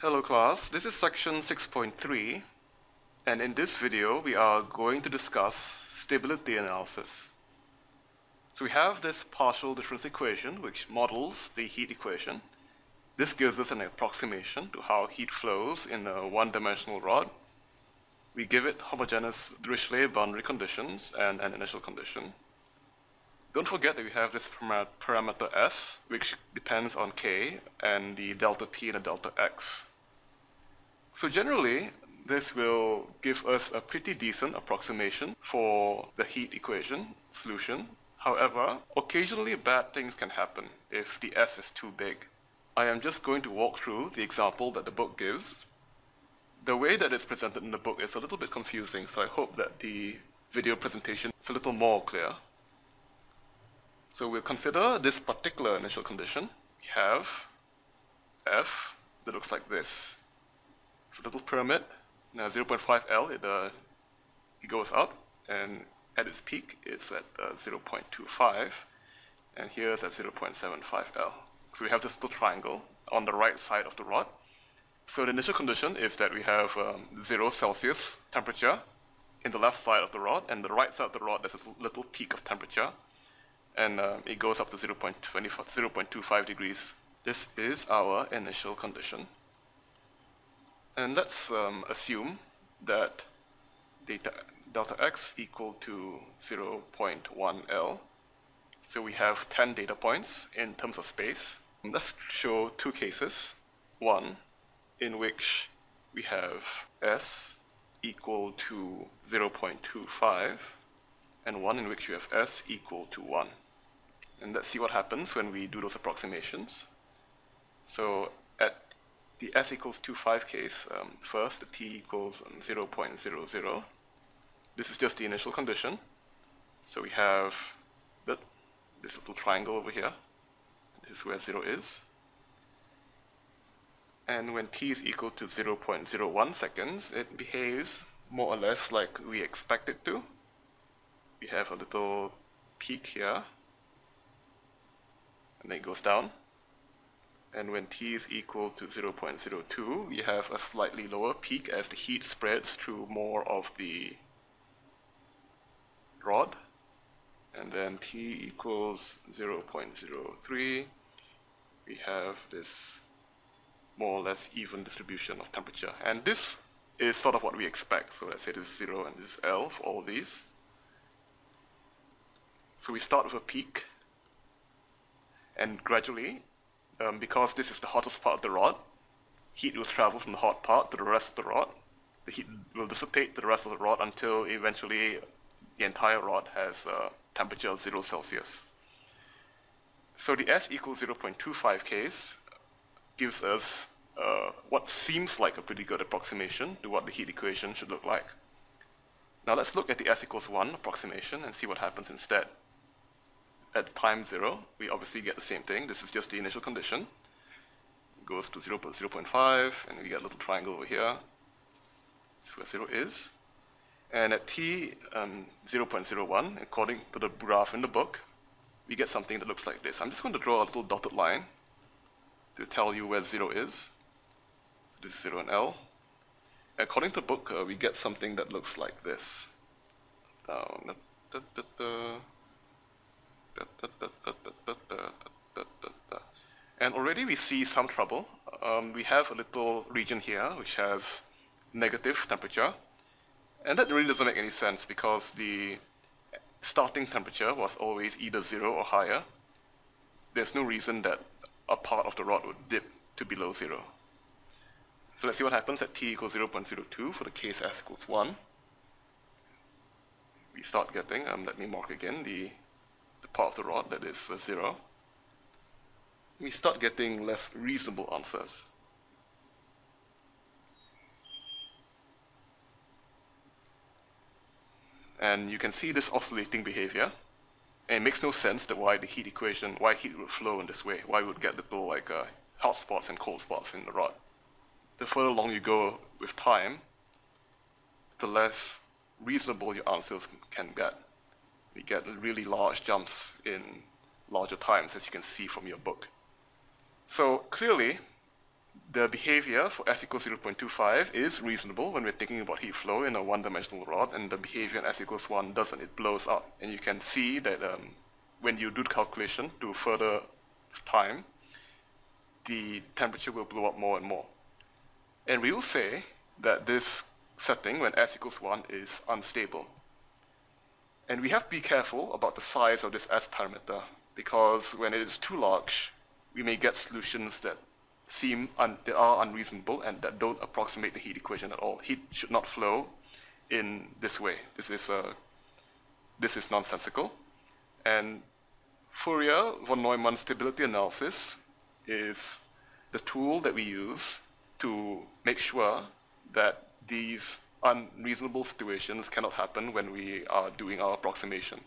Hello class, this is section 6.3 and in this video we are going to discuss stability analysis. So we have this partial difference equation which models the heat equation. This gives us an approximation to how heat flows in a one-dimensional rod. We give it homogeneous Dirichlet boundary conditions and an initial condition. Don't forget that we have this parameter S, which depends on K and the delta T and the delta X. So generally, this will give us a pretty decent approximation for the heat equation solution. However, occasionally bad things can happen if the S is too big. I am just going to walk through the example that the book gives. The way that it's presented in the book is a little bit confusing, so I hope that the video presentation is a little more clear. So we'll consider this particular initial condition. We have F that looks like this. For the little pyramid, now 0.5 L, it goes up, and at its peak, it's at 0.25, and here's at 0.75 L. So we have this little triangle on the right side of the rod. So the initial condition is that we have 0 Celsius temperature in the left side of the rod, and the right side of the rod, there's a little peak of temperature, and it goes up to 0.25 degrees. This is our initial condition. And let's assume that delta x equal to 0.1 L. So we have 10 data points in terms of space. And let's show two cases. One in which we have S equal to 0.25 and one in which you have S equal to 1. And let's see what happens when we do those approximations. So at the S equals 25 case, first the T equals 0.00. This is just the initial condition. So we have this little triangle over here. This is where 0 is. And when T is equal to 0.01 seconds, it behaves more or less like we expect it to. We have a little peak here, and then it goes down. And when T is equal to 0.02, we have a slightly lower peak as the heat spreads through more of the rod. And then T equals 0.03, we have this more or less even distribution of temperature. And this is sort of what we expect. So let's say this is 0 and this is L for all of these. So we start with a peak, and gradually, because this is the hottest part of the rod, heat will travel from the hot part to the rest of the rod. The heat will dissipate to the rest of the rod until eventually the entire rod has a temperature of 0 Celsius. So the S equals 0.25 case gives us what seems like a pretty good approximation to what the heat equation should look like. Now let's look at the S equals 1 approximation and see what happens instead. At time 0, we obviously get the same thing. This is just the initial condition. It goes to 0.5, and we get a little triangle over here. This is where 0 is. And at T 0.01, according to the graph in the book, we get something that looks like this. I'm just going to draw a little dotted line to tell you where 0 is. So this is 0 and L. According to the book, we get something that looks like this. Down. And already we see some trouble. We have a little region here which has negative temperature, and that really doesn't make any sense because the starting temperature was always either 0 or higher. There's no reason that a part of the rod would dip to below 0. So let's see what happens at T equals 0.02 for the case S equals 1. We start getting, let me mark again the part of the rod that is 0. We start getting less reasonable answers. And you can see this oscillating behavior. And it makes no sense that why heat would flow in this way, why we would get little hot spots and cold spots in the rod. The further along you go with time, the less reasonable your answers can get. We get really large jumps in larger times, as you can see from your book. So clearly, the behavior for s equals 0.25 is reasonable when we're thinking about heat flow in a one-dimensional rod, and the behavior in s equals 1 doesn't. It blows up. And you can see that when you do the calculation to further time, the temperature will blow up more and more. And we will say that this setting, when s equals 1, is unstable. And we have to be careful about the size of this s parameter, because when it is too large, we may get solutions that are unreasonable and that don't approximate the heat equation at all. Heat should not flow in this way. This is nonsensical. And Fourier-Von Neumann stability analysis is the tool that we use to make sure that these unreasonable situations cannot happen when we are doing our approximation.